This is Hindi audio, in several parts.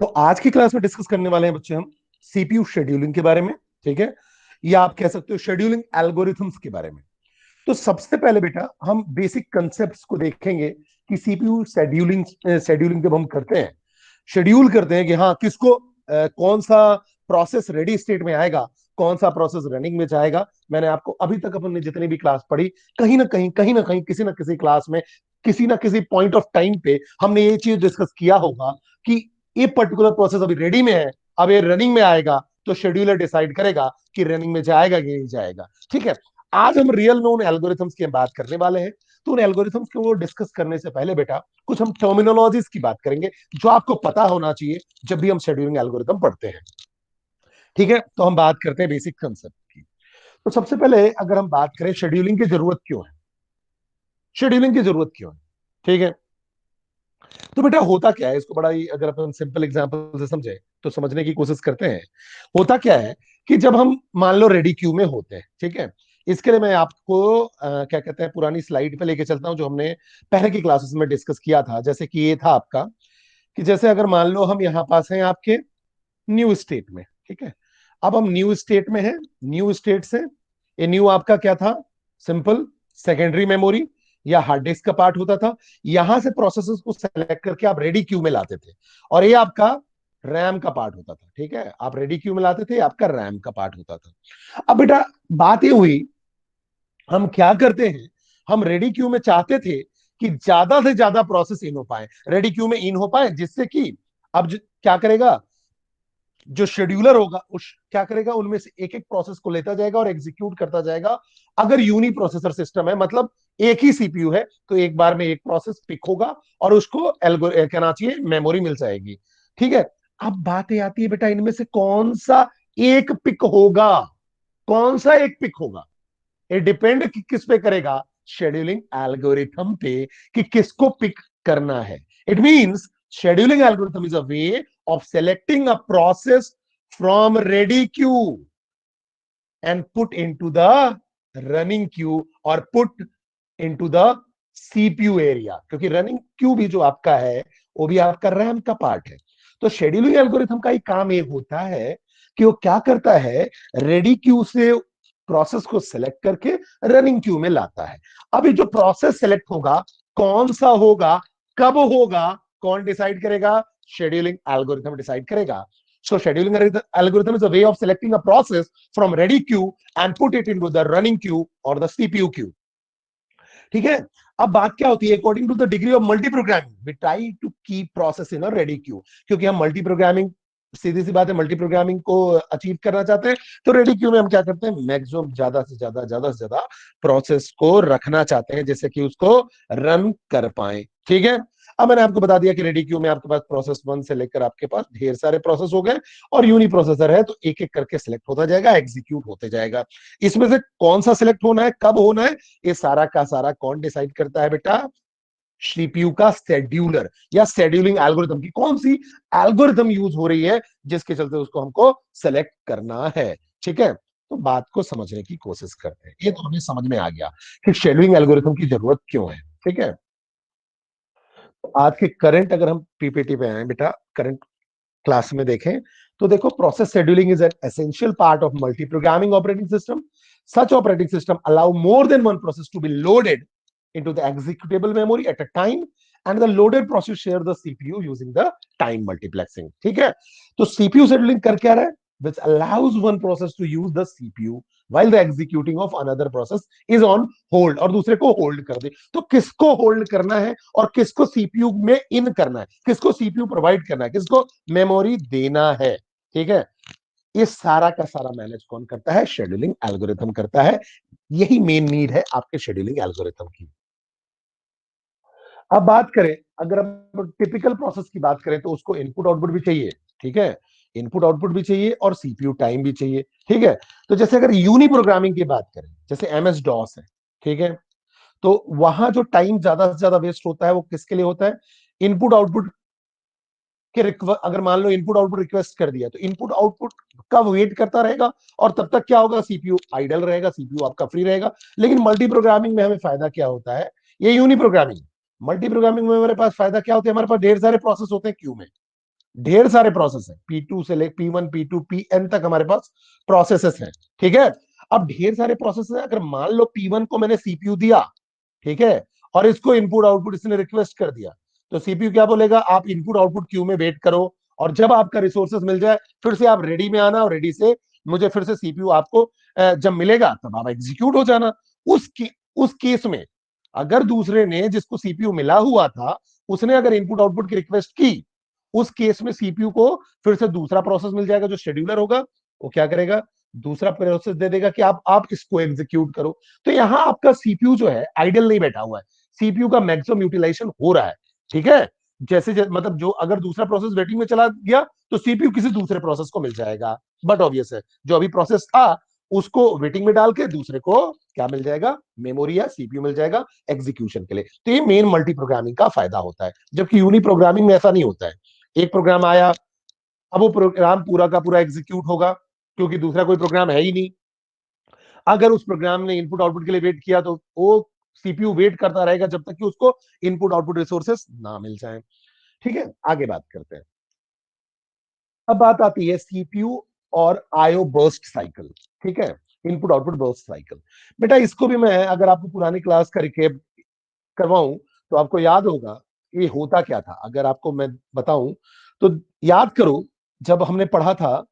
तो आज की क्लास में डिस्कस करने वाले हैं बच्चे हम सीपीयू शेड्यूलिंग के बारे में। ठीक है, या आप कह सकते हो शेड्यूलिंग एल्गोरिथम्स के बारे में। तो सबसे पहले बेटा हम बेसिक कंसेप्ट्स को देखेंगे कि सीपीयू शेड्यूलिंग शेड्यूलिंग जब हम करते हैं, शेड्यूल करते हैं कि हाँ किसको कौन सा प्रोसेस रेडी स्टेट में आएगा, कौन सा प्रोसेस रनिंग में जाएगा। मैंने आपको अभी तक अपन ने जितनी भी क्लास पढ़ी, कहीं ना कहीं किसी ना किसी क्लास में किसी ना किसी पॉइंट ऑफ टाइम पे हमने ये चीज डिस्कस किया होगा कि ये पर्टिकुलर प्रोसेस अभी रेडी में है, अब ये रनिंग में आएगा, तो शेड्यूलर डिसाइड करेगा कि रनिंग में जाएगा कि नहीं जाएगा। ठीक है, आज हम रियल में उन एल्गोरिथम्स की बात करने वाले हैं। तो उन एल्गोरिथम्स को डिस्कस करने से पहले बेटा कुछ हम टर्मिनोलॉजीज की बात करेंगे जो आपको पता होना चाहिए जब भी हम शेड्यूलिंग एल्गोरिथम पढ़ते हैं। ठीक है, तो हम बात करते हैं बेसिक कंसेप्ट की। तो सबसे पहले अगर हम बात करें शेड्यूलिंग की जरूरत क्यों है, शेड्यूलिंग की जरूरत क्यों है। ठीक है, तो बेटा होता क्या है, इसको बड़ा ही अगर अपन सिंपल एग्जांपल से समझे तो समझने की कोशिश करते हैं। होता क्या है कि जब हम मान लो रेडी क्यू में होते हैं, ठीक है, इसके लिए मैं आपको क्या कहते हैं पुरानी स्लाइड पे लेके चलता हूं जो हमने पहले की क्लासेस में डिस्कस किया था। जैसे कि ये था आपका कि जैसे अगर मान लो हम यहाँ पास हैं आपके न्यू स्टेट में। ठीक है, अब हम न्यू स्टेट में हैं, न्यू स्टेट से ये न्यू आपका क्या था, सिंपल सेकेंडरी मेमोरी या हार्ड डिस्क का पार्ट होता था। यहां से प्रोसेसर्स को सेलेक्ट करके आप रेडी क्यू में लाते थे और ये आपका रैम का पार्ट होता था। ठीक है, आप रेडी क्यू में लाते थे, आपका रैम का पार्ट होता था। अब बेटा बात ये हुई, हम क्या करते हैं, हम रेडी क्यू में चाहते थे कि ज्यादा से ज्यादा प्रोसेस इन हो पाए, रेडी क्यू में इन हो पाए, जिससे कि अब क्या करेगा जो शेड्यूलर होगा उस क्या करेगा, उनमें से एक एक प्रोसेस को लेता जाएगा और एग्जीक्यूट करता जाएगा। अगर यूनी प्रोसेसर सिस्टम है, मतलब एक ही सीपीयू है, तो एक बार में एक प्रोसेस पिक होगा और उसको कहना चाहिए मेमोरी मिल जाएगी। ठीक है, अब बात ये आती है बेटा इनमें से कौन सा एक पिक होगा, कौन सा एक पिक होगा, ये डिपेंड किस पे करेगा, शेड्यूलिंग एल्गोरिथम पे, कि किसको पिक करना है। It means scheduling algorithm is a way of selecting a process from ready queue and put into the running queue or put into the CPU area, क्योंकि रनिंग क्यू भी जो आपका है वो भी आपका रैम का पार्ट है। तो शेड्यूलिंग एल्गोरिथम का ही काम ये होता है कि वो क्या करता है, रेडी क्यू से प्रोसेस को सेलेक्ट करके रनिंग क्यू में लाता है। अभी जो प्रोसेस सेलेक्ट होगा कौन सा होगा, कब होगा, कौन डिसाइड करेगा, शेड्यूलिंग एल्गोरिथम डिसाइड करेगा। So scheduling algorithm is a way of selecting a process from ready queue and put it into the running queue or the CPU queue. ठीक है, अब बात क्या होती है, according to the degree of multi programming we try to keep process in a ready queue, क्योंकि हम मल्टी प्रोग्रामिंग, सीधी सी बात है, मल्टी प्रोग्रामिंग को अचीव करना चाहते हैं। तो रेडी क्यू में हम क्या करते हैं, मैक्सिमम ज्यादा से ज्यादा प्रोसेस को रखना चाहते हैं जिससे कि उसको रन कर पाए। ठीक है, अब मैंने आपको बता दिया कि रेडी क्यू में आपके पास प्रोसेस वन से लेकर आपके पास ढेर सारे प्रोसेस हो गए और यूनी प्रोसेसर है तो एक एक करके सिलेक्ट होता जाएगा, एग्जीक्यूट होते जाएगा। इसमें से कौन सा सिलेक्ट होना है, कब होना है, ये सारा का सारा कौन डिसाइड करता है बेटा, सीपीयू का शेड्यूलर या शेड्यूलिंग एल्गोरिथम की कौन सी एल्गोरिथम यूज हो रही है जिसके चलते उसको हमको सेलेक्ट करना है। ठीक है, तो बात को समझने की कोशिश करते हैं। ये तो हमें समझ में आ गया कि शेड्यूलिंग एल्गोरिथम की जरूरत क्यों है। ठीक है, तो आज के करंट अगर हम पीपीटी पे आए बेटा, करंट क्लास में देखें तो देखो, process scheduling is an essential part of multi programming operating system. Such operating system allow more than one process to be loaded into the executable memory at a time, and the loaded process share the CPU using the time multiplexing. ठीक है, तो CPU scheduling कर क्या रहा है, which allows one process to use the CPU while the executing of another process is on hold, और दूसरे को होल्ड कर दे। तो किसको होल्ड करना है और किसको सीपीयू में इन करना है, किसको सीपीयू प्रोवाइड करना है, किसको मेमोरी देना है। ठीक है, ये सारा का सारा मैनेज कौन करता है, शेड्यूलिंग एल्गोरिथम करता है। यही मेन नीड है आपके शेड्यूलिंग एल्गोरिथम की। अब बात करें, अगर हम टिपिकल प्रोसेस की बात करें तो उसको इनपुट आउटपुट भी चाहिए। ठीक है, इनपुट आउटपुट भी चाहिए और सीपीयू टाइम भी चाहिए। ठीक है, तो जैसे अगर यूनी प्रोग्रामिंग की बात करें, जैसे एमएस डॉस है, ठीक है, तो वहां जो टाइम ज्यादा से ज्यादा वेस्ट होता है वो किसके लिए होता है, इनपुट आउटपुट के अगर मान लो इनपुट आउटपुट रिक्वेस्ट कर दिया तो इनपुट आउटपुट का वेट करता रहेगा और तब तक क्या होगा, सीपीयू आइडल रहेगा, सीपीयू आपका फ्री रहेगा। लेकिन मल्टी प्रोग्रामिंग में हमें फायदा क्या होता है, ये यूनी प्रोग्रामिंग, मल्टी प्रोग्रामिंग में हमारे पास फायदा क्या होता है, हमारे पास ढेर सारे प्रोसेस होते हैं क्यू में। ढेर सारे प्रोसेस है, P2 से ले P1 P2 Pn तक हमारे पास प्रोसेसेस हैं, ठीक है। अब ढेर सारे प्रोसेस है, अगर मान लो P1 को मैंने सीपीयू दिया, ठीक है, और इसको इनपुट आउटपुट इसने रिक्वेस्ट कर दिया, तो सीपीयू क्या बोलेगा, आप इनपुट आउटपुट क्यू में वेट करो, और जब आपका रिसोर्सेस मिल जाए फिर से आप रेडी में आना, और रेडी से मुझे फिर से सीपीयू आपको जब मिलेगा तब आप एग्जीक्यूट हो जाना। उस केस में अगर दूसरे ने, जिसको सीपीयू मिला हुआ था, उसने अगर इनपुट आउटपुट की रिक्वेस्ट की, उस केस में सीपीयू को फिर से दूसरा प्रोसेस मिल जाएगा, जो शेड्यूलर होगा, वो क्या करेगा, दूसरा प्रोसेस दे देगा कि आप इसको एग्जीक्यूट करो। तो यहां आपका सीपीयू जो है आइडल नहीं बैठा हुआ है, सीपीयू का मैक्सिमम यूटिलाइजेशन हो रहा है, ठीक है। मतलब जो अगर दूसरा प्रोसेस वेटिंग में चला गया तो सीपीयू किसी दूसरे प्रोसेस को मिल जाएगा, बट ऑब्वियस है जो अभी प्रोसेस था उसको वेटिंग में डाल के दूसरे को क्या मिल जाएगा, मेमोरी या सीपीयू मिल जाएगा एग्जीक्यूशन के लिए। तो ये मेन मल्टी प्रोग्रामिंग का फायदा होता है, जबकि यूनी प्रोग्रामिंग में ऐसा नहीं होता है। एक प्रोग्राम आया, अब वो प्रोग्राम पूरा का पूरा एग्जीक्यूट होगा, क्योंकि दूसरा कोई प्रोग्राम है ही नहीं। अगर उस प्रोग्राम ने इनपुट आउटपुट के लिए वेट किया तो वो सीपीयू वेट करता रहेगा जब तक कि उसको इनपुट आउटपुट रिसोर्सेस ना मिल जाए, ठीक है। आगे बात करते हैं। अब बात आती है सीपीयू और आईओ बर्स्ट साइकिल, ठीक है, इनपुट आउटपुट बर्स्ट साइकिल। बेटा इसको भी मैं अगर आपको पुरानी क्लास का रिकेप करवाऊं तो आपको याद होगा ये होता क्या था। अगर आपको मैं बताऊं तो याद करो, जब हमने पढ़ा था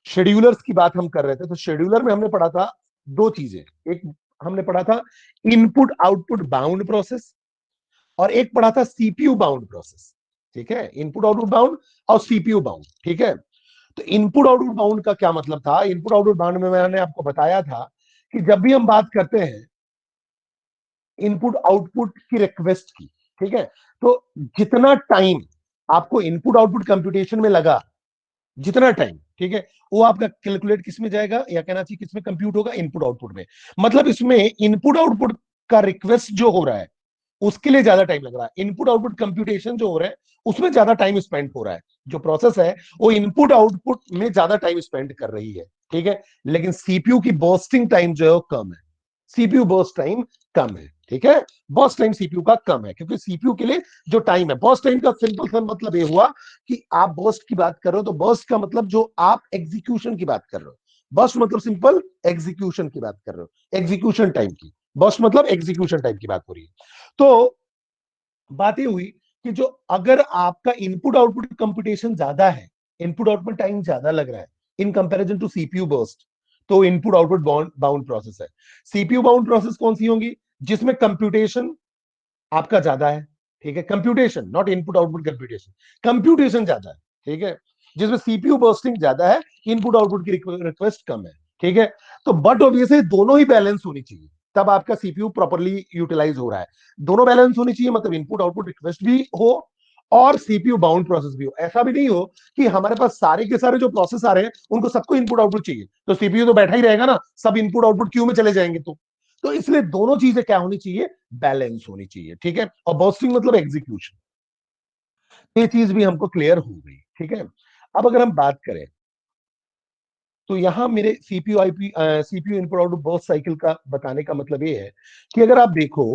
शेड्यूलर्स की बात हम कर रहे थे, तो शेड्यूलर में हमने पढ़ा था दो चीजें। एक हमने पढ़ा था इनपुट आउटपुट बाउंड प्रोसेस, और एक पढ़ा था सीपीयू बाउंड प्रोसेस, ठीक है, इनपुट आउटपुट बाउंड और सीपीयू बाउंड, ठीक है। तो इनपुट आउटपुट बाउंड का क्या मतलब था, इनपुट आउटपुट बाउंड में मैंने आपको बताया था कि जब भी हम बात करते हैं इनपुट आउटपुट की रिक्वेस्ट की, ठीक है, तो जितना टाइम आपको इनपुट आउटपुट कंप्यूटेशन में लगा, जितना टाइम, ठीक है, वो आपका कैलकुलेट किस में जाएगा, या कहना चाहिए किस में कंप्यूट होगा, इनपुट आउटपुट में। मतलब इसमें इनपुट आउटपुट का रिक्वेस्ट जो हो रहा है उसके लिए ज्यादा टाइम लग रहा है, इनपुट आउटपुट कंप्यूटेशन जो हो रहा है उसमें ज्यादा टाइम स्पेंड हो रहा है। जो प्रोसेस है वो इनपुट आउटपुट में ज्यादा टाइम स्पेंड कर रही है, ठीक है। लेकिन सीपीयू की बर्स्टिंग टाइम जो है वो कम है, सीपीयू बर्स्ट टाइम कम है, ठीक है। बर्स्ट टाइम सीपीयू का कम है, क्योंकि सीपीयू के लिए जो टाइम है, बर्स्ट टाइम का सिंपल सा मतलब ये हुआ कि आप बर्स्ट की बात कर रहे हो तो बर्स्ट का मतलब जो आप एग्जीक्यूशन की बात कर रहे हो, बर्स्ट मतलब सिंपल एग्जीक्यूशन की बात कर रहे हो, एग्जीक्यूशन टाइम की, बर्स्ट मतलब एग्जीक्यूशन टाइम की बात हो रही है। तो बात ये हुई कि जो अगर आपका इनपुट आउटपुट कंप्यूटेशन ज्यादा है, इनपुट आउटपुट टाइम ज्यादा लग रहा है in comparison to CPU burst, तो इनपुट आउटपुट बाउंड प्रोसेस है। सीपीयू बाउंड प्रोसेस कौन सी होंगी, जिसमें कंप्यूटेशन आपका ज्यादा है, ठीक है, computation not input output computation, computation ज्यादा है, ठीक है, जिसमें सीपीयू बर्स्टिंग ज्यादा है, इनपुट आउटपुट की रिक्वेस्ट कम है, ठीक है। तो बट ऑब्वियसली दोनों ही बैलेंस होनी चाहिए, तब आपका सीपीयू प्रॉपर्ली यूटिलाइज हो रहा है। दोनों बैलेंस होनी चाहिए, मतलब इनपुट आउटपुट रिक्वेस्ट भी हो और सीपीयू बाउंड प्रोसेस भी हो। ऐसा भी नहीं हो कि हमारे पास सारे के सारे जो प्रोसेस आ रहे हैं उनको सबको इनपुट आउटपुट चाहिए, तो सीपीयू तो बैठा ही रहेगा ना, सब इनपुट आउटपुट क्यू में चले जाएंगे। तो इसलिए दोनों चीजें क्या होनी चाहिए, बैलेंस होनी चाहिए, ठीक है। और बर्स्टिंग मतलब एग्जीक्यूशन, ये चीज भी हमको क्लियर हो गई, ठीक है। अब अगर हम बात करें तो यहां मेरे CPU input output burst cycle का बताने का मतलब ये है कि अगर आप देखो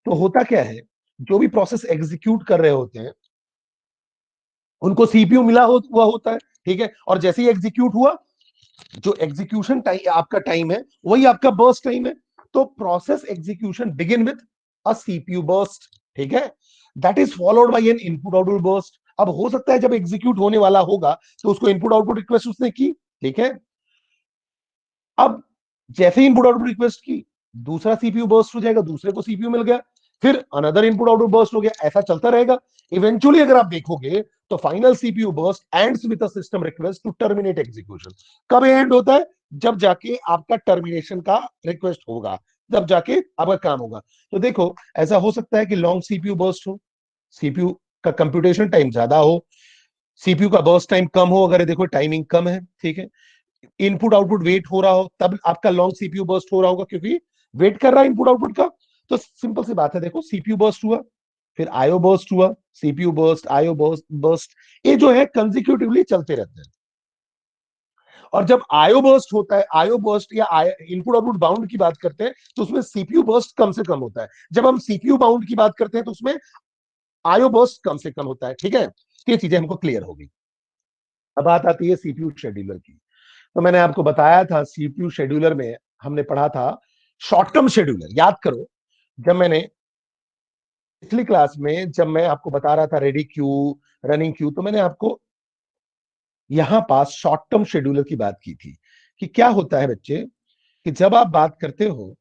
तो होता क्या है, जो भी प्रोसेस एग्जीक्यूट कर रहे होते हैं उनको सीपीयू हुआ होता है, ठीक है। और जैसे ही एग्जीक्यूट हुआ, जो एग्जीक्यूशन टाइम आपका टाइम है वही आपका बर्स्ट टाइम है। तो process execution begin with a CPU burst, ठीक है, that is followed by N input output burst. अब हो सकता है जब एग्जीक्यूट होने वाला होगा तो उसको इनपुट आउटपुट रिक्वेस्ट उसने की, ठीक है। अब जैसे ही इनपुट आउटपुट रिक्वेस्ट की, दूसरा सीपीयू बर्स्ट हो जाएगा, दूसरे को सीपीयू मिल गया, फिर अनदर इनपुट आउटपुट बर्स्ट हो गया, ऐसा चलता रहेगा। इवेंचुअली अगर आप देखोगे तो final CPU burst ends with a system request to terminate execution. कब एंड होता है, जब जाके आपका टर्मिनेशन का रिक्वेस्ट होगा, जब जाके आपका काम होगा। तो देखो ऐसा हो सकता है कि लॉन्ग सीपीयू बर्स्ट हो, सीपीयू का कंप्यूटेशन टाइम ज्यादा हो, सीपीयू का बर्स्ट टाइम कम हो, अगर देखो टाइमिंग कम है, ठीक है, इनपुट आउटपुट वेट हो रहा हो, तब आपका लॉन्ग सीपीयू बर्स्ट हो रहा होगा, क्योंकि वेट कर रहा है इनपुट आउटपुट का। तो सिंपल सी बात है, देखो सीपीयू बर्स्ट हुआ, फिर आईओ बर्स्ट हुआ, सीपीयू बर्स्ट, आईओ बर्स्ट, ये जो है कंजिक्यूटिवली चलते रहते हैं। और जब आईओ बर्स्ट होता है, आईओ बर्स्ट या इनपुट आउटपुट बाउंड की बात करते हैं तो उसमें सीपीयू बर्स्ट कम से कम होता है। जब हम सीपीयू बाउंड की बात करते हैं तो उसमें आईओ बर्स्ट कम से कम होता है, ठीक है। तो ये चीजें हमको क्लियर हो गई। अब बात आती है सीपीयू शेड्यूलर की। तो मैंने आपको बताया था सीपीयू शेड्यूलर में हमने पढ़ा था शॉर्ट टर्म शेड्यूलर, याद करो। जब मैंने पिछली क्लास में जब मैं आपको बता रहा था रेडी क्यू, रनिंग क्यू, तो मैंने आपको यहां पास शॉर्ट टर्म शेड्यूलर की बात की थी कि क्या होता है बच्चे, कि जब आप बात करते हो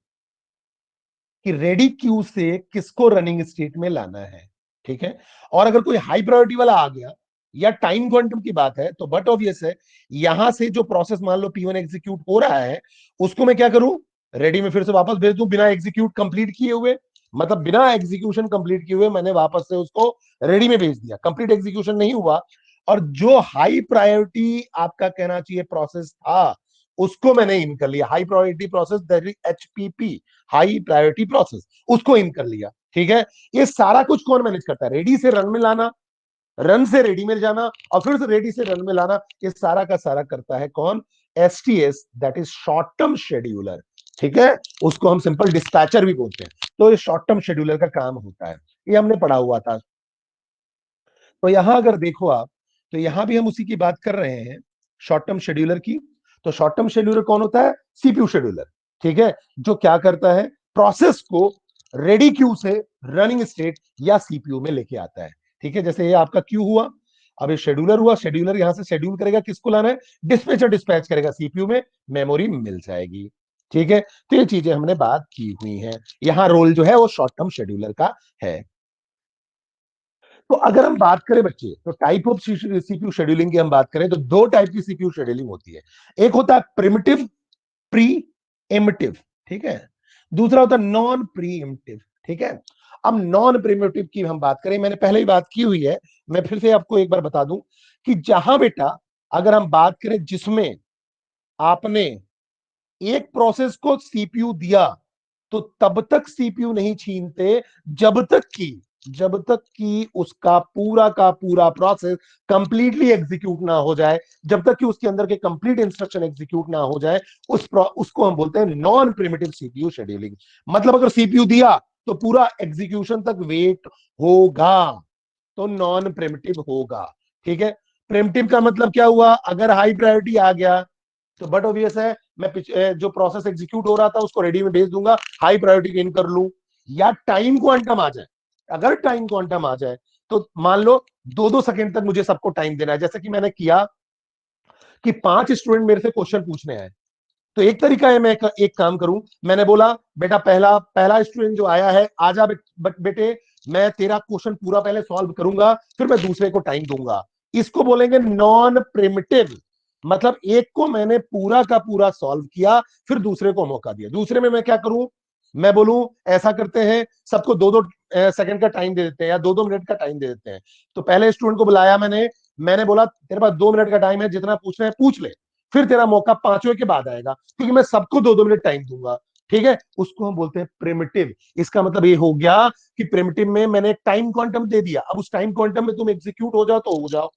कि रेडी क्यू से किसको रनिंग स्टेट में लाना है, ठीक है, और अगर कोई हाई प्रायोरिटी वाला आ गया या टाइम क्वांटम की बात है, तो बट ऑब्वियस है यहां से जो प्रोसेस मान लो P1 एग्जीक्यूट हो रहा है, उसको मैं क्या करूं, रेडी में फिर से वापस भेज दूं बिना एग्जीक्यूट कंप्लीट किए हुए। मतलब बिना एग्जीक्यूशन कंप्लीट किए हुए मैंने वापस से उसको रेडी में भेज दिया, कंप्लीट एग्जीक्यूशन नहीं हुआ। और जो हाई प्रायोरिटी आपका कहना चाहिए प्रोसेस था, उसको मैंने इन कर लिया, high priority process that is HPP, high priority process, उसको इन कर लिया। ठीक है, ये सारा कुछ कौन मैनेज करता है, रेडी से रन में लाना, रन से रेडी में जाना, और फिर से रेडी से रन में लाना, ये सारा का सारा करता है कौन, STS, that is short term scheduler. ठीक है, उसको हम सिंपल डिस्पैचर भी बोलते हैं। तो ये शॉर्ट टर्म शेड्यूलर का काम होता है, ये हमने पढ़ा हुआ था। तो यहां अगर देखो आप, तो यहां भी हम उसी की बात कर रहे हैं, शॉर्ट टर्म शेड्यूलर की। तो शॉर्ट टर्म शेड्यूलर कौन होता है, सीपीयू शेड्यूलर। ठीक है, जो क्या करता है, प्रोसेस को रेडी क्यू से रनिंग स्टेट या सीपीयू में लेके आता है। ठीक है, जैसे ये आपका क्यू हुआ, अब ये शेड्यूलर हुआ, शेड्यूलर यहां से शेड्यूल करेगा, किसको लाना है, डिस्पैचर डिस्पैच करेगा सीपीयू में, मेमोरी मिल जाएगी। ठीक है, तो ये चीजें हमने बात की हुई हैं। यहां रोल जो है वो शॉर्ट टर्म शेड्यूलर का है। तो अगर हम बात करें बच्चे, तो टाइप ऑफ सीपीयू शेड्यूलिंग की हम बात करें, तो दो टाइप की सीपीयू शेड्यूलिंग होती है। एक होता है प्रिमिटिव प्री एमिटिव, ठीक है, दूसरा होता है नॉन प्री एमिटिव। ठीक है, अब नॉन प्रिमिटिव की हम बात करें, मैंने पहले ही बात की हुई है, मैं फिर से आपको एक बार बता दूं कि जहां बेटा अगर हम बात करें जिसमें आपने एक प्रोसेस को सीपीयू दिया, तो तब तक सीपीयू नहीं छीनते जब तक कि उसका पूरा का पूरा प्रोसेस कंप्लीटली एग्जीक्यूट ना हो जाए, जब तक कि उसके अंदर के कंप्लीट इंस्ट्रक्शन एग्जीक्यूट ना हो जाए, उसको हम बोलते हैं नॉन प्रिमिटिव सीपीयू शेड्यूलिंग। मतलब अगर सीपीयू दिया तो पूरा एग्जीक्यूशन तक वेट होगा, तो नॉन प्रिमिटिव होगा। ठीक है, प्रिमिटिव का मतलब क्या हुआ, अगर हाई प्रायोरिटी आ गया तो बट ऑब्वियस है मैं जो प्रोसेस एग्जीक्यूट हो रहा था उसको रेडी में भेज दूंगा, हाई प्रायोरिटी गेन कर लूं। या टाइम क्वांटम आ जाए, अगर टाइम क्वांटम आ जाए, तो मान लो 2-2 सेकंड तक मुझे सबको टाइम देना है, जैसे कि मैंने किया कि 5 स्टूडेंट मेरे से क्वेश्चन पूछने आए। तो एक तरीका है, मैं एक काम करूं, मैंने बोला बेटा पहला पहला स्टूडेंट जो आया है आजा बेटे, मैं तेरा क्वेश्चन पूरा पहले सॉल्व करूंगा, फिर मैं दूसरे को टाइम दूंगा। इसको बोलेंगे नॉन प्रिमिटिव। मतलब एक को मैंने पूरा का पूरा सॉल्व किया, फिर दूसरे को मौका दिया। दूसरे में मैं क्या करूं, मैं बोलूं ऐसा करते हैं, सबको 2-2 सेकंड का टाइम दे देते हैं या 2-2 मिनट का टाइम दे देते हैं। तो पहले स्टूडेंट को बुलाया मैंने, मैंने बोला तेरे पास 2 मिनट का टाइम है, जितना पूछना है पूछ ले, फिर तेरा मौका पांचवें के बाद आएगा, क्योंकि मैं सबको 2-2 मिनट टाइम दूंगा। ठीक है, उसको हम बोलते हैं प्रिमिटिव। इसका मतलब ये हो गया कि प्रिमिटिव में मैंने एक टाइम क्वांटम दे दिया, अब उस टाइम क्वांटम में तुम एग्जीक्यूट हो जाओ तो हो जाओ,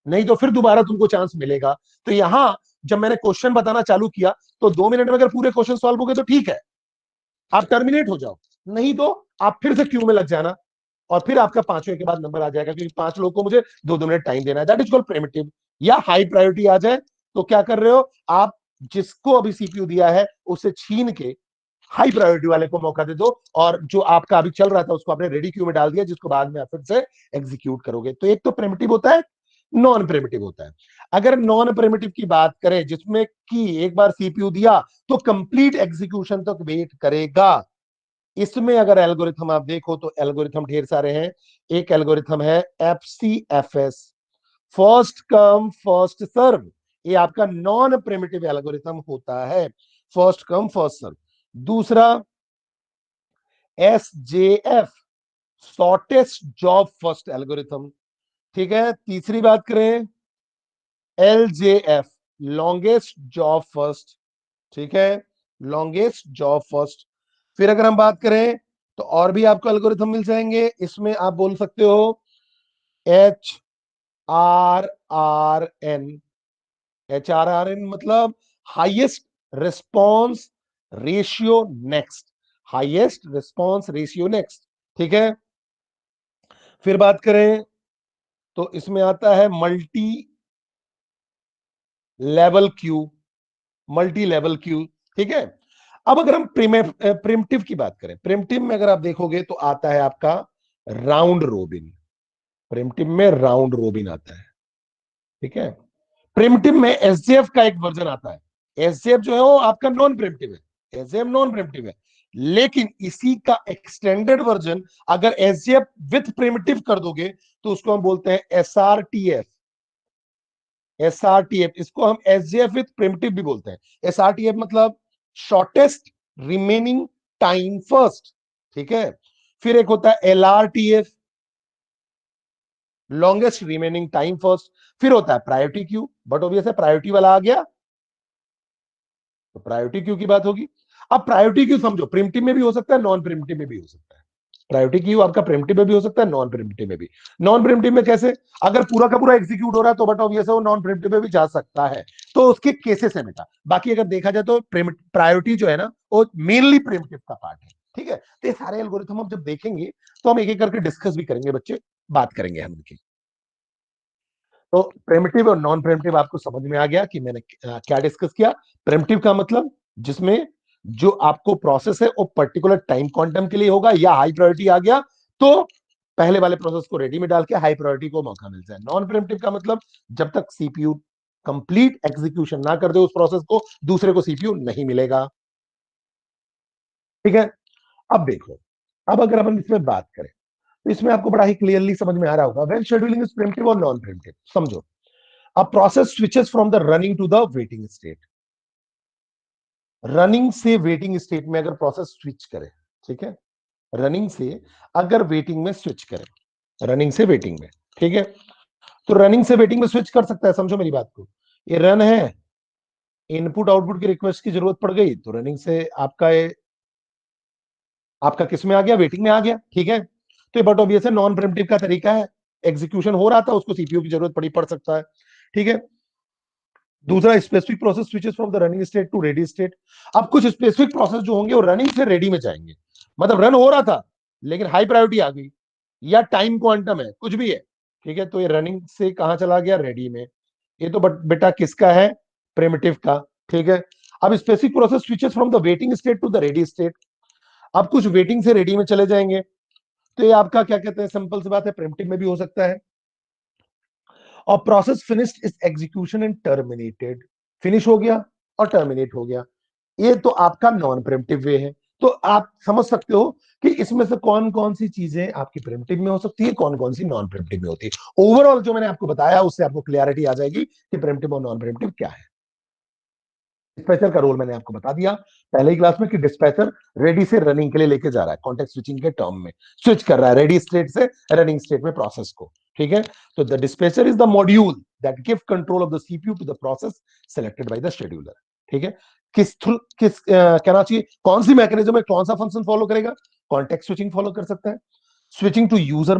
नहीं तो फिर दोबारा तुमको चांस मिलेगा। तो यहां जब मैंने क्वेश्चन बताना चालू किया, तो 2 मिनट में अगर पूरे क्वेश्चन सॉल्व हो गए तो ठीक है, आप टर्मिनेट हो जाओ, नहीं तो आप फिर से क्यू में लग जाना, और फिर आपका पांचवें के बाद नंबर आ जाएगा, क्योंकि 5 लोगों को मुझे 2-2 मिनट टाइम देना है, दैट इज कॉल्ड प्रिमिटिव। या हाई प्रायोरिटी आ जाए तो क्या कर रहे हो आप, जिसको अभी सीपीयू दिया है उसे छीन के हाई प्रायोरिटी वाले को मौका दे दो, और जो आपका अभी चल रहा था उसको आपने रेडी क्यू में डाल दिया, जिसको बाद में आप फिर से एग्जीक्यूट करोगे। तो एक तो प्रिमिटिव होता है, नॉन प्रिमिटिव होता है। अगर नॉन प्रिमिटिव की बात करें, जिसमें कि एक बार सीपीयू दिया तो कंप्लीट एग्जीक्यूशन तक वेट करेगा, इसमें अगर एल्गोरिथम आप देखो तो एल्गोरिथम ढेर सारे हैं। एक एल्गोरिथम है FCFS, first come first serve, ये आपका नॉन प्रिमिटिव एल्गोरिथम होता है, फर्स्ट कम फर्स्ट सर्व। दूसरा SJF, shortest job first algorithm. ठीक है, तीसरी बात करें LJF, लॉन्गेस्ट जॉब फर्स्ट। ठीक है, लॉन्गेस्ट जॉब फर्स्ट। फिर अगर हम बात करें तो और भी आपको एल्गोरिथम मिल जाएंगे, इसमें आप बोल सकते हो HRRN। HRRN मतलब highest response ratio next, highest response ratio next. ठीक है, फिर बात करें तो इसमें आता है multi level Q, multi level Q, ठीक है। अब अगर हम प्रिमिटिव की बात करें, प्रिमिटिव में अगर आप देखोगे तो आता है आपका राउंड रोबिन, प्रिमिटिव में राउंड रोबिन आता है, ठीक है। प्रिमिटिव में एसजेएफ का एक वर्जन आता है, एसजेएफ जो है वो आपका नॉन प्रिमिटिव है, एसजेएफ नॉन प्रिमिटिव है, लेकिन इसी का एक्सटेंडेड वर्जन अगर एसजेएफ विथ प्रिमिटिव कर दोगे तो उसको हम बोलते हैं एसआरटीएफ, एसआरटीएफ, इसको हम एसजेएफ विथ प्रिमिटिव भी बोलते हैं। एसआरटीएफ मतलब शॉर्टेस्ट रिमेनिंग टाइम फर्स्ट, ठीक है। फिर एक होता है एलआरटीएफ, लॉन्गेस्ट रिमेनिंग टाइम फर्स्ट। फिर होता है प्रायोरिटी क्यू, बट ऑब्वियस है प्रायोरिटी वाला आ गया तो प्रायोरिटी क्यू की बात होगी। अब प्रायोरिटी क्यू समझो, प्रिमिटिव में भी हो सकता है, नॉन प्रिमिटिव में भी हो सकता है। प्रायोरिटी क्यू आपका प्रिमिटिव में भी हो सकता है, नॉन प्रिमिटिव में भी। नॉन प्रिमिटिव में कैसे, अगर पूरा का पूरा एग्जीक्यूट हो रहा है तो बट ऑब्वियस है वो नॉन प्रिमिटिव में भी जा सकता है, तो उसके केसेस है बेटा। बाकी अगर देखा जाए तो प्रायोरिटी जो है ना वो मेनली प्रिमिटिव का पार्ट है, ठीक है। तो ये सारे एल्गोरिथम हम जब देखेंगे तो हम एक एक करके डिस्कस भी करेंगे बच्चे, बात करेंगे हम इनकी। तो प्रिमिटिव और नॉन प्रिमिटिव आपको समझ में आ गया कि मैंने क्या डिस्कस किया। प्रिमिटिव का मतलब जिसमें जो आपको प्रोसेस है वो पर्टिकुलर टाइम क्वांटम के लिए होगा, या हाई प्रायोरिटी आ गया तो पहले वाले प्रोसेस को रेडी में डाल के हाई प्रायोरिटी को मौका मिल जाए। नॉन प्रिमिटिव का मतलब जब तक सीपीयू कंप्लीट एग्जीक्यूशन ना कर दे उस प्रोसेस को, दूसरे को सीपीयू नहीं मिलेगा, ठीक है। अब देखो, अब अगर अपन इसमें बात करें तो इसमें आपको बड़ा ही क्लियरली समझ में आ रहा होगा व्हेन शेड्यूलिंग इज प्रिमिटिव और नॉन प्रिमिटिव। समझो, a process switches from the running to the waiting state, running से वेटिंग स्टेट में अगर प्रोसेस स्विच करे, ठीक है, रनिंग से अगर वेटिंग में स्विच करे, रनिंग से वेटिंग में, ठीक है, तो रनिंग से वेटिंग में स्विच कर सकता है। समझो मेरी बात को, ये रन है, इनपुट आउटपुट की रिक्वेस्ट की जरूरत पड़ गई तो रनिंग से आपका किस में आ गया, वेटिंग में आ गया, ठीक है। तो ये बट ऑब्वियस है नॉन प्रिमिटिव का तरीका है, एग्जीक्यूशन हो रहा था उसको सीपीयू की जरूरत पड़ सकता है, ठीक है। दूसरा, specific process switches from the running state to ready state. अब कुछ स्पेसिफिक प्रोसेस जो होंगे वो रनिंग से रेडी में जाएंगे, मतलब रन हो रहा था लेकिन हाई प्रायोरिटी आ गई, या टाइम क्वांटम है, कुछ भी है, ठीक है, तो ये रनिंग से कहां चला गया, रेडी में। ये तो बट बेटा किसका है, प्रिमिटिव का, ठीक है। अब specific process switches from the waiting state to the ready state, अब कुछ वेटिंग से रेडी में चले जाएंगे, तो ये आपका क्या कहते हैं, सिंपल सी बात है, प्रिमिटिव में भी हो सकता है। और process finished is execution and terminated, finish हो गया और टर्मिनेट हो गया, ये तो आपका नॉन प्रिमिटिव वे है। तो आप समझ सकते हो कि इसमें से कौन कौन सी चीजें आपकी प्रिमिटिव में हो सकती है, कौन कौन सी नॉन प्रिमिटिव में होती है। ओवरऑल जो मैंने आपको बताया उससे आपको क्लियरिटी आ जाएगी कि प्रिमिटिव और नॉन प्रिमिटिव क्या है। डिस्पैचर का रोल मैंने आपको बता दिया पहले ही क्लास में कि डिस्पैचर रेडी से रनिंग के लिए लेके जा रहा है, कॉन्टेक्स्ट स्विचिंग के टर्म में स्विच कर रहा है रेडी स्टेट से रनिंग स्टेट में प्रोसेस को, ठीक है। तो the dispatcher is the module that give control of the CPU to the process selected by the scheduler, ठीक है। किस कहना चाहिए, कौन सी मैकेनिज्म में कौन सा फंक्शन फॉलो करेगा, कॉन्टेक्स्ट स्विचिंग फॉलो कर सकता है, स्विचिंग टू यूज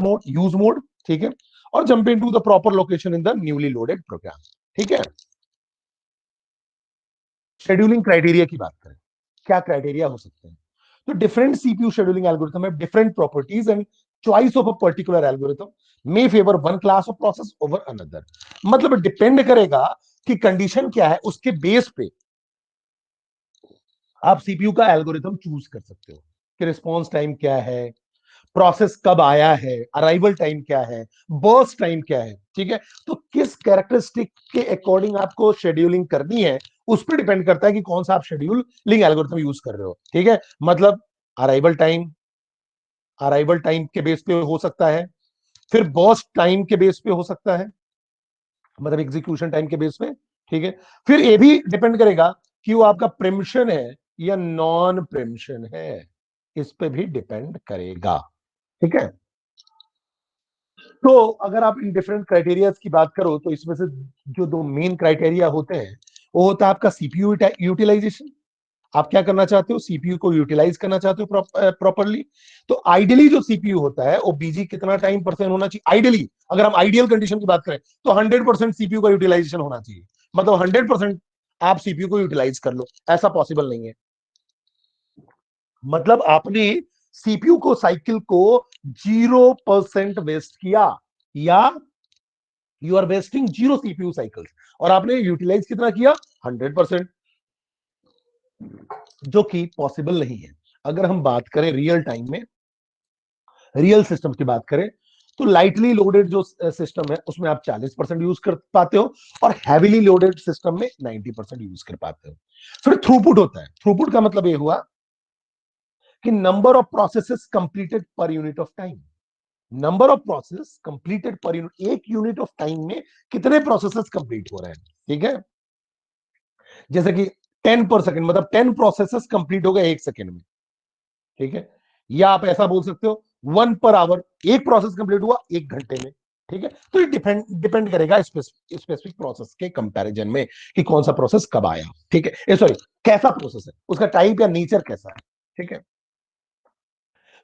मोड, ठीक है, और jumping to the proper location in the newly loaded program, ठीक है। शेड्यूलिंग क्राइटेरिया की बात करें, क्या क्राइटेरिया हो सकते हैं, तो डिफरेंट सीपीयू शेड्यूलिंग एल्गोरिथम है, different properties and choice of a particular algorithm may favour one class of process over another, मतलब डिपेंड करेगा कि कंडीशन क्या है, उसके बेस पे आप सीपीयू का एल्गोरिथम चूज कर सकते हो कि रिस्पॉन्स टाइम क्या है, प्रोसेस कब आया है, अराइवल टाइम क्या है, बर्स्ट टाइम क्या है, ठीक है। तो किस कैरेक्टरिस्टिक के अकॉर्डिंग आपको शेड्यूलिंग करनी है उस पर डिपेंड करता है कि कौन सा आप शेड्यूलिंग एल्गोरिथम यूज कर रहे हो, ठीक है। मतलब अराइवल टाइम, अराइवल टाइम के बेस पे हो सकता है, फिर बर्स्ट टाइम के बेस पे हो सकता है, मतलब एग्जीक्यूशन टाइम के बेस पे, ठीक है। फिर ये भी डिपेंड करेगा कि वो आपका प्रिम्पशन है या नॉन प्रिम्पशन है, इस पे भी डिपेंड करेगा, ठीक है। तो अगर आप इन डिफरेंट क्राइटेरिया की बात करो तो इसमें से जो दो मेन क्राइटेरिया होते हैं वो होता है आपका सीपीयू यूटिलाइजेशन, आप क्या करना चाहते हो, सीपीयू को यूटिलाइज करना चाहते हो प्रॉपरली। तो आइडियली जो सीपीयू होता है वो बीजी कितना टाइम परसेंट होना चाहिए, आइडियली अगर हम आइडियल कंडीशन की बात करें तो 100% सीपीयू का यूटिलाइजेशन होना चाहिए, मतलब 100% आप सीपीयू को यूटिलाइज कर लो, ऐसा पॉसिबल नहीं है। मतलब आपने सीपीयू को साइकिल को 0% वेस्ट किया या you are wasting 0 CPU cycles, और आपने यूटिलाइज कितना किया? 100%, जो कि पॉसिबल नहीं है। अगर हम बात करें रियल टाइम में, रियल सिस्टम की बात करें, तो लाइटली लोडेड जो सिस्टम है उसमें आप 40% यूज कर पाते हो, और हैवीली लोडेड सिस्टम में 90% यूज कर पाते हो। फिर थ्रूपुट होता है। थ्रूपुट का मतलब ये हुआ कि number of processes completed per unit of time. Number of process completed per unit, एक यूनिट ऑफ टाइम में कितने प्रोसेसेस कंप्लीट हो रहे हैं, ठीक है। जैसे कि 10 पर सेकेंड, मतलब 10 प्रोसेसेस कंप्लीट हो गए 1 सेकेंड में, ठीक है। या आप ऐसा बोल सकते हो 1 पर आवर, एक प्रोसेस कंप्लीट हुआ 1 घंटे में, ठीक है। तो ये डिपेंड डिपेंड करेगा स्पेसिफिक प्रोसेस के कंपैरिजन में कि कौन सा प्रोसेस कब आया, ठीक है, सॉरी, कैसा प्रोसेस है, उसका टाइप या नेचर कैसा है, ठीक है।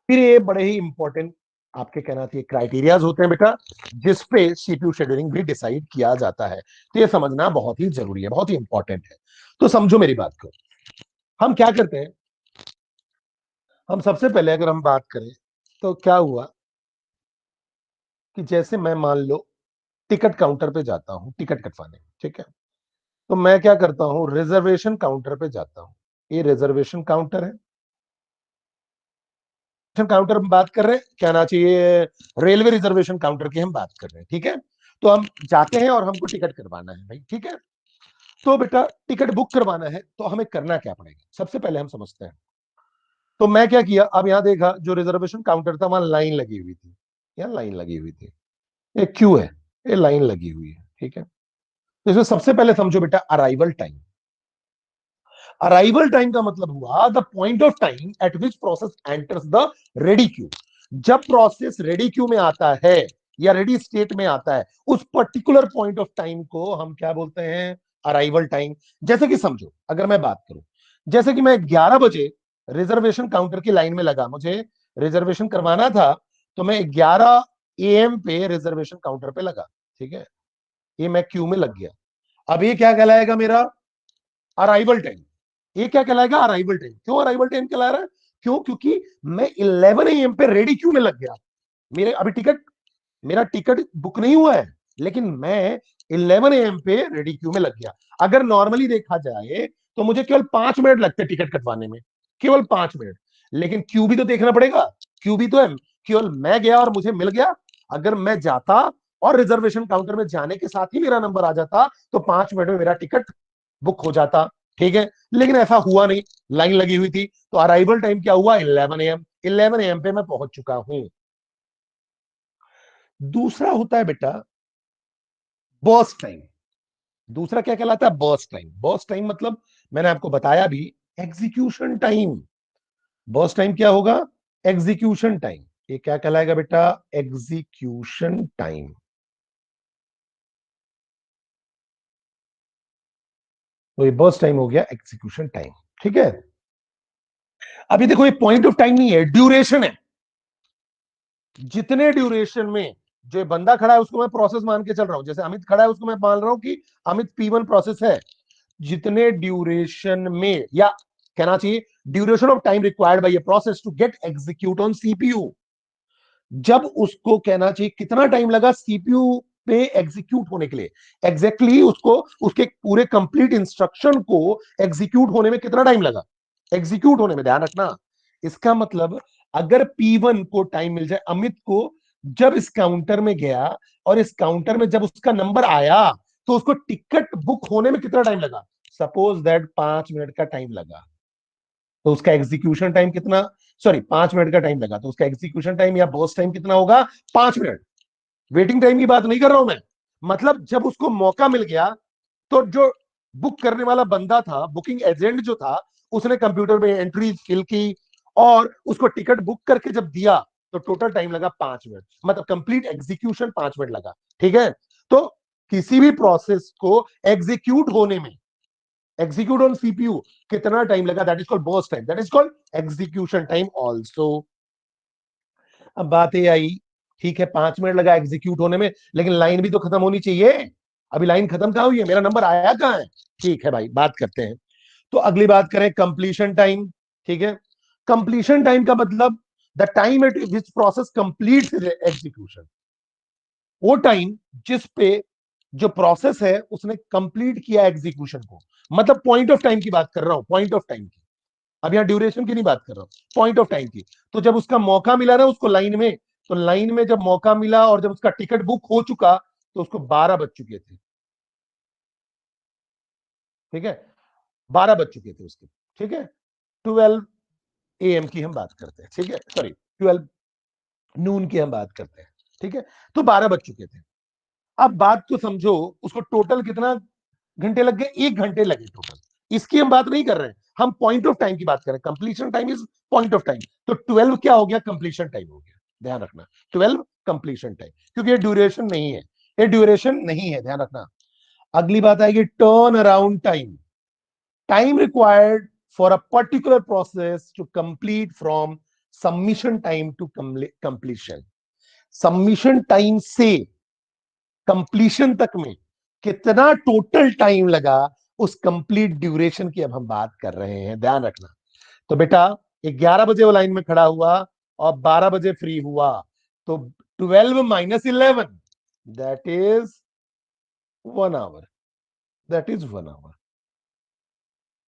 फिर ये बड़े ही इंपॉर्टेंट आपके कहना चाहिए क्राइटेरियाज होते हैं बेटा, जिसपे सीपीयू शेड्यूलिंग भी डिसाइड किया जाता है। तो ये समझना बहुत ही जरूरी है, बहुत ही इंपॉर्टेंट है। तो समझो मेरी बात को, हम क्या करते हैं, हम सबसे पहले अगर हम बात करें तो क्या हुआ कि जैसे मैं मान लो टिकट काउंटर पे जाता हूं टिकट कटवाने, ठीक है। तो मैं क्या करता हूं, रिजर्वेशन काउंटर पे जाता हूं। ये रिजर्वेशन काउंटर है। काउंटर में बात कर रहे हैं, क्या ना चाहिए, रेलवे रिजर्वेशन काउंटर की हम बात कर रहे हैं, ठीक है। तो हम जाते हैं और हमको टिकट करवाना है भाई, ठीक है। तो बेटा टिकट बुक करवाना है तो हमें करना क्या पड़ेगा, सबसे पहले हम समझते हैं। तो मैं क्या किया, अब यहां देखा जो रिजर्वेशन काउंटर था वहां लाइन लगी हुई थी, यहाँ लाइन लगी हुई थी, ये क्यू है, ये लाइन लगी हुई है, ठीक है। तो इसमें सबसे पहले समझो बेटा अराइवल टाइम। अराइवल टाइम का मतलब हुआ the point of time eight which process enters the ready queue. जब प्रोसेस रेडी क्यू में आता है या रेडी स्टेट में आता है, उस पर्टिकुलर पॉइंट ऑफ टाइम को हम क्या बोलते हैं, अराइवल टाइम। जैसे कि समझो अगर मैं बात करूं, जैसे कि मैं 11 बजे रिजर्वेशन काउंटर की लाइन में लगा, मुझे रिजर्वेशन करवाना था, तो मैं 11 AM पे रिजर्वेशन काउंटर पे लगा, ठीक है। ये मैं क्यू में लग गया। अब ये क्या कहलाएगा मेरा, अराइवल टाइम। ये क्या कहलाएगा, अराइवल टाइम। क्यों अराइवल टाइम कहला रहा है, क्यों, क्योंकि मैं 11 AM पे रेडी क्यू में लग गया। मेरे अभी टिकट, मेरा टिकट बुक नहीं हुआ है, लेकिन मैं 11 AM पे रेडी क्यू में लग गया। अगर नॉर्मली देखा जाए तो मुझे केवल 5 मिनट लगते टिकट कटवाने में, केवल 5 मिनट। लेकिन क्यू भी तो देखना पड़ेगा, क्यू भी तो है। केवल मैं गया और मुझे मिल गया। अगर मैं जाता और रिजर्वेशन काउंटर में जाने के साथ ही मेरा नंबर आ जाता, तो 5 मिनट में मेरा टिकट बुक हो जाता, ठीक है। लेकिन ऐसा हुआ नहीं, लाइन लगी हुई थी। तो अराइवल टाइम क्या हुआ, 11 AM। 11 AM पे मैं पहुंच चुका हूं। दूसरा होता है बेटा बर्स्ट टाइम। दूसरा क्या कहलाता है, बर्स्ट टाइम। बर्स्ट टाइम मतलब मैंने आपको बताया भी, एग्जीक्यूशन टाइम। बर्स्ट टाइम क्या होगा, एग्जीक्यूशन टाइम। ये क्या कहलाएगा बेटा, एग्जीक्यूशन टाइम। तो ये बर्स्ट टाइम हो गया एग्जीक्यूशन टाइम, ठीक है। अभी देखो ये पॉइंट ऑफ टाइम नहीं है, ड्यूरेशन है। जितने ड्यूरेशन में जो ये बंदा खड़ा है उसको मैं प्रोसेस मान के चल रहा हूं, जैसे अमित खड़ा है उसको मैं मान रहा हूं कि अमित P1 प्रोसेस है। जितने ड्यूरेशन में, या कहना चाहिए duration of time required by a process to get execute on CPU, जब उसको कहना चाहिए कितना टाइम लगा सीपीयू पे एग्जीक्यूट होने के लिए, एग्जैक्टली exactly उसको उसके पूरे कंप्लीट इंस्ट्रक्शन को एग्जीक्यूट होने में कितना टाइम लगा, एग्जीक्यूट होने में, ध्यान रखना। इसका मतलब अगर P1 को टाइम मिल जाए, अमित को जब इस काउंटर में गया और इस काउंटर में जब उसका नंबर आया, तो उसको टिकट बुक होने में कितना टाइम लगा, सपोज दैट 5 मिनट का टाइम लगा, तो उसका एग्जीक्यूशन टाइम कितना, सॉरी 5 मिनट का टाइम लगा, तो उसका एग्जीक्यूशन टाइम या बॉस टाइम कितना होगा, 5 मिनट। वेटिंग टाइम की बात नहीं कर रहा हूं मैं, मतलब जब उसको मौका मिल गया, तो जो बुक करने वाला बंदा था, बुकिंग एजेंट जो था, उसने कंप्यूटर में एंट्री फिल की और उसको टिकट बुक करके जब दिया, तो टोटल टाइम लगा 5 मिनट, मतलब कंप्लीट एग्जीक्यूशन 5 मिनट लगा, ठीक है। तो किसी भी प्रोसेस को एग्जीक्यूट होने में, एग्जीक्यूट ऑन सीपीयू कितना टाइम लगा, that is called burst time, that is called execution time also. अब बात ये आई, ठीक है 5 मिनट लगा एग्जीक्यूट होने में, लेकिन लाइन भी तो खत्म होनी चाहिए। अभी लाइन खत्म कहां हुई है, मेरा नंबर आया कहां है, ठीक है भाई बात करते हैं। तो अगली बात करें कंप्लीशन टाइम, ठीक है। कंप्लीशन टाइम का मतलब the time eight which process complete execution, वो टाइम जिस पे जो प्रोसेस है उसने कंप्लीट किया एग्जीक्यूशन को, मतलब पॉइंट ऑफ टाइम की बात कर रहा हूं, पॉइंट ऑफ टाइम की। अब यहाँ ड्यूरेशन की नहीं बात कर रहा हूं, पॉइंट ऑफ टाइम की। तो जब उसका मौका मिला ना उसको लाइन में, तो लाइन में जब मौका मिला और जब उसका टिकट बुक हो चुका, तो उसको 12 बज चुके थे। ठीक है, 12 बज चुके थे उसके। ठीक है, 12 AM की हम बात करते हैं, ठीक है, सॉरी 12 नून की हम बात करते हैं। ठीक है, तो 12 बज चुके थे। अब बात को समझो, उसको टोटल कितना घंटे लग गए, 1 घंटे लगे टोटल। इसकी हम बात नहीं कर रहे हैं, हम पॉइंट ऑफ टाइम की बात कर रहे हैं। Completion time is point of time. तो 12 क्या हो गया, कंप्लीशन टाइम हो गया। ध्यान रखना, 12 कंप्लीशन टाइम, क्योंकि ये ड्यूरेशन नहीं है, ये ड्यूरेशन नहीं है, ध्यान रखना। अगली बात आएगी turn around time. Time required for a particular process to complete from submission time to completion. Submission time से कंप्लीशन तक में कितना टोटल टाइम लगा, उस कंप्लीट ड्यूरेशन की अब हम बात कर रहे हैं, ध्यान रखना। तो बेटा 11 बजे वो लाइन में खड़ा हुआ और 12 बजे फ्री हुआ, तो 12 - 11 that is 1 hour, that is 1 hour.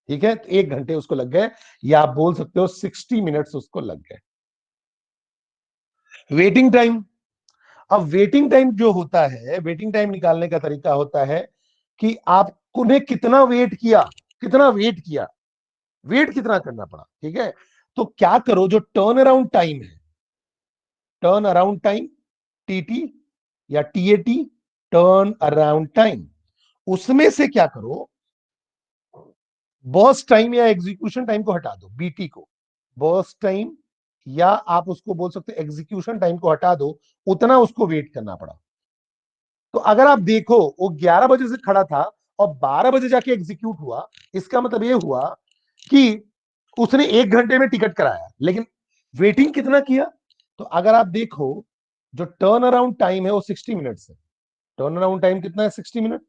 ठीक है, तो 1 घंटे उसको लग गए, या आप बोल सकते हो 60 मिनट्स उसको लग गए। Waiting time. अब वेटिंग टाइम जो होता है, वेटिंग टाइम निकालने का तरीका होता है कि आपने कितना वेट किया, कितना वेट किया, वेट कितना करना पड़ा। ठीक है, तो क्या करो, जो टर्न अराउंड टाइम है, टर्न अराउंड टाइम, टीटी या टीएटी, टर्न अराउंड टाइम, उसमें से क्या करो, बर्स्ट टाइम या एग्जीक्यूशन टाइम को हटा दो, बीटी को, बर्स्ट टाइम या आप उसको बोल सकते हो एग्जीक्यूशन टाइम को हटा दो, उतना उसको वेट करना पड़ा। तो अगर आप देखो, वो 11 बजे से खड़ा था और 12 बजे जाके एग्जीक्यूट हुआ, इसका मतलब ये हुआ कि उसने 1 घंटे में टिकट कराया, लेकिन वेटिंग कितना किया। तो अगर आप देखो, जो टर्न अराउंड टाइम है वो 60 मिनट्स है। टर्न अराउंड टाइम कितना है, 60 मिनट।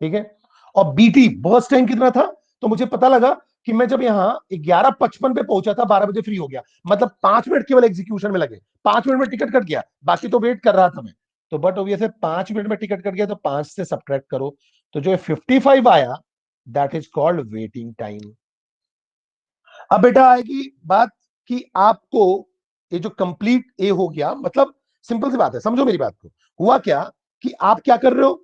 ठीक है, और बीटी बर्स्ट टाइम कितना था, तो मुझे पता लगा कि मैं जब यहाँ 11:55 पे पहुंचा था, 12 बजे फ्री हो गया, मतलब 5 मिनट केवल एग्जीक्यूशन में लगे, 5 मिनट में टिकट कट गया, बाकी तो वेट कर रहा था मैं। तो बट ऑब्वियस है 5 मिनट में टिकट कट गया, तो 5 से सब्ट्रैक्ट करो, तो जो 55 आया, that is called waiting time. अब बेटा आएगी बात कि आपको ये जो कंप्लीट ए हो गया, मतलब सिंपल सी बात है, समझो मेरी बात को। हुआ क्या कि आप क्या कर रहे हो,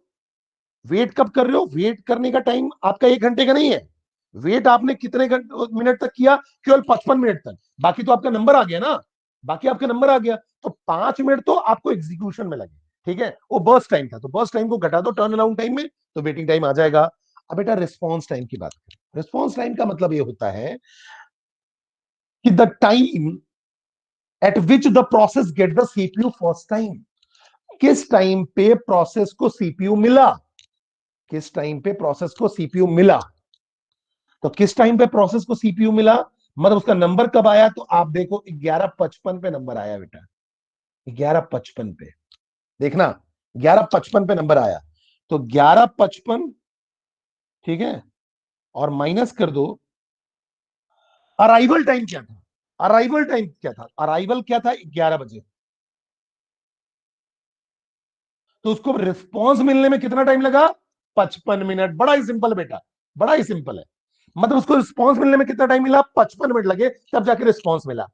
वेट कब कर रहे हो, वेट करने का टाइम आपका 1 घंटे का नहीं है। वेट आपने कितने घंटे मिनट तक किया, केवल 55 मिनट तक, बाकी तो आपका नंबर आ गया ना, बाकी आपका नंबर आ गया, तो 5 मिनट तो आपको एग्जीक्यूशन में लगे। ठीक है, वो बर्स्ट टाइम था, तो बर्स्ट टाइम को घटा दो टर्न अराउंड टाइम में, तो वेटिंग टाइम आ जाएगा। अब बेटा रिस्पॉन्स टाइम की बात करें। रिस्पॉन्स टाइम का मतलब ये होता है कि the time eight which the process get the CPU first time. किस टाइम पे प्रोसेस को सीपीयू मिला, किस टाइम पे प्रोसेस को सीपीयू मिला। तो किस टाइम पे प्रोसेस को सीपीयू मिला, मतलब उसका नंबर कब आया, तो आप देखो 11:55 पे नंबर आया बेटा, 11:55 पे, देखना 11:55 पे नंबर आया, तो 11:55, ठीक है, और माइनस कर दो, अराइवल टाइम क्या था, अराइवल टाइम क्या था, अराइवल क्या था, 11 बजे। तो उसको रिस्पॉन्स मिलने में कितना टाइम लगा, 55 मिनट। बड़ा ही सिंपल बेटा, बड़ा ही सिंपल है। मतलब उसको रिस्पॉन्स मिलने में कितना टाइम मिला, 55 मिनट लगे, तब जाके रिस्पॉन्स मिला।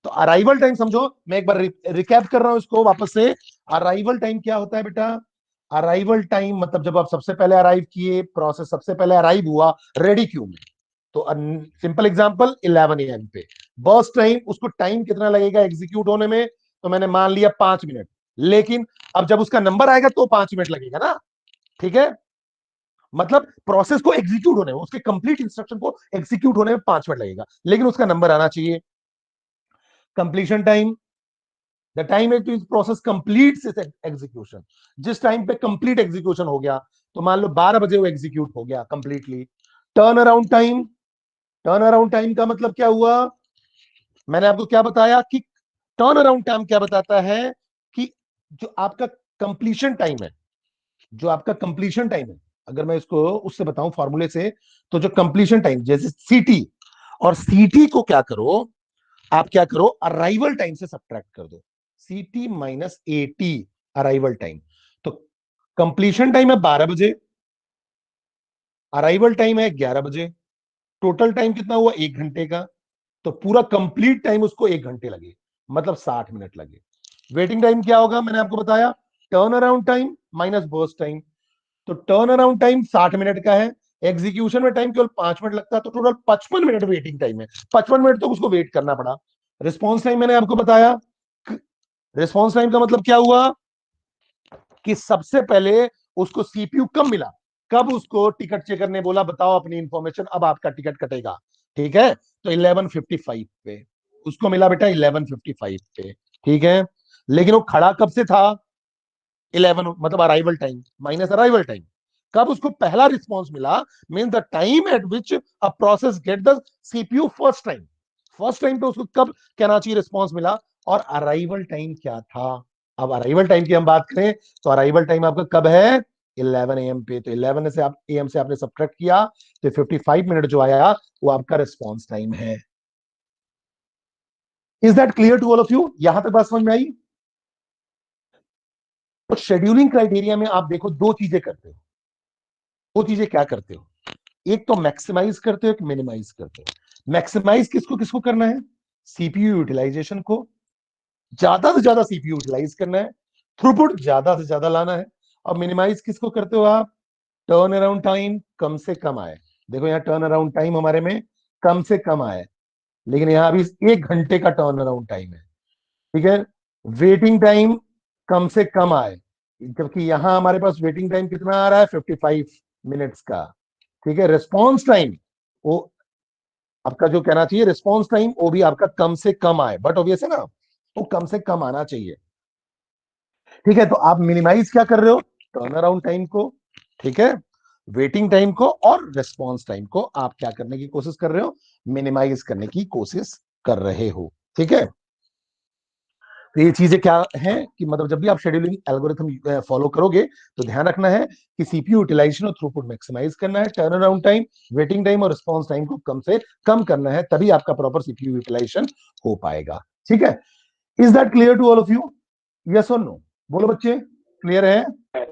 तो अराइवल टाइम समझो, मैं एक बार रिकैप कर रहा हूं इसको वापस से। अराइवल टाइम क्या होता है बेटा, अराइवल टाइम मतलब जब आप सबसे पहले अराइव किए, प्रोसेस सबसे पहले अराइव हुआ रेडी क्यू में, तो सिंपल एग्जांपल 11 AM पे, बस टाइम, उसको टाइम कितना लगेगा एग्जीक्यूट होने में, तो मैंने मान लिया 5 मिनट, लेकिन अब जब उसका नंबर आएगा तो 5 मिनट लगेगा ना। ठीक है, मतलब प्रोसेस को एग्जीक्यूट होने में, उसके कंप्लीट इंस्ट्रक्शन को एग्जीक्यूट होने में 5 मिनट लगेगा, लेकिन उसका नंबर आना चाहिए। Completion time, the time eight which process complete execution, जिस टाइम पे कंप्लीट एग्जीक्यूशन हो गया, तो मान लो 12 बजे वो एग्जीक्यूट हो गया completely. Turn around time, turn around time का मतलब क्या हुआ, मैंने आपको क्या बताया कि टर्न अराउंड टाइम क्या बताता है कि जो आपका कंप्लीशन टाइम है, जो आपका कंप्लीशन टाइम है, अगर मैं इसको उससे बताऊं फॉर्मूले से, तो जो कंप्लीशन टाइम जैसे सीटी, और सीटी को क्या करो, आप क्या करो, अराइवल टाइम से सब्ट्रैक्ट कर दो, सीटी - एटी, अराइवल टाइम। तो कंप्लीशन टाइम है 12 बजे, अराइवल टाइम है 11 बजे, टोटल टाइम कितना हुआ 1 घंटे का, तो पूरा कंप्लीट टाइम उसको 1 घंटे लगे, मतलब 60 मिनट लगे। वेटिंग टाइम क्या होगा, मैंने आपको बताया, turn around time minus burst time. तो टर्न अराउंड टाइम 60 मिनट का है, एग्जीक्यूशन में टाइम केवल 5 मिनट लगता है, तो टोटल 55 मिनट वेटिंग टाइम है। 55 मिनट तक उसको वेट करना पड़ा। रिस्पॉन्स टाइम मैंने आपको बताया, रिस्पॉन्स टाइम का मतलब क्या हुआ कि सबसे पहले उसको सीपीयू कब मिला, कब उसको टिकट चेकर ने बोला बताओ अपनी इंफॉर्मेशन, अब आपका टिकट कटेगा, ठीक है। तो 11:55 पे उसको मिला बेटा, 11:55 पे, ठीक है। लेकिन वो खड़ा कब से था, 11 मतलब arrival time minus arrival time. कब उसको पहला रिस्पॉन्स मिला, mean the time eight which a process get the CPU first time. First time पे उसको कब कहना चाहिए रिस्पॉन्स मिला, और अराइवल टाइम क्या था। अब अराइवल टाइम की हम बात करें, तो अराइवल टाइम आपका कब है, 11 AM पे। तो 11 से आप AM से आपने सब्ट्रैक्ट किया, तो 55 मिनट जो आया वो आपका रिस्पॉन्स टाइम है। Is that clear to all of you, यहां तक बात समझ में आई। तो शेड्यूलिंग क्राइटेरिया में आप देखो दो चीजें करते हो, दो चीजें क्या करते हो, एक तो मैक्सिमाइज करते हो, एक मिनिमाइज करते हो। मैक्सिमाइज किसको किसको करना है, सीपीयू यूटिलाइजेशन को, ज्यादा से ज्यादा सीपीयू यूटिलाइज करना है, थ्रूपुट ज्यादा से ज्यादा लाना है। और मिनिमाइज किसको करते हो आप, टर्न अराउंड टाइम कम से कम आए। देखो यहाँ टर्न अराउंड टाइम हमारे में कम से कम आए, लेकिन यहाँ अभी 1 घंटे का टर्न अराउंड टाइम है, ठीक है। वेटिंग टाइम कम से कम आए, जबकि यहां हमारे पास वेटिंग टाइम कितना आ रहा है, 55 मिनट्स का, ठीक है। रिस्पॉन्स टाइम वो आपका जो कहना चाहिए रिस्पॉन्स टाइम, वो भी आपका कम से कम आए, बट ऑब्वियस है ना, वो कम से कम आना चाहिए, ठीक है। तो आप मिनिमाइज क्या कर रहे हो, टर्न अराउंड टाइम को, ठीक है, वेटिंग टाइम को और रिस्पॉन्स टाइम को आप क्या करने की कोशिश कर रहे हो, मिनिमाइज करने की कोशिश कर रहे हो, ठीक है। तो ये चीजें क्या है कि मतलब जब भी आप शेड्यूलिंग एल्गोरिथम फॉलो करोगे, तो ध्यान रखना है कि सीपीयू यूटिलाइजेशन और थ्रूपुट मैक्सिमाइज करना है, turn around time, waiting time और रिस्पॉन्स टाइम को कम से कम करना है, तभी आपका प्रॉपर सीपीयू यूटिलाइजेशन हो पाएगा, ठीक है। Is that clear to all of you, yes और नो, बोलो बच्चे, क्लियर है।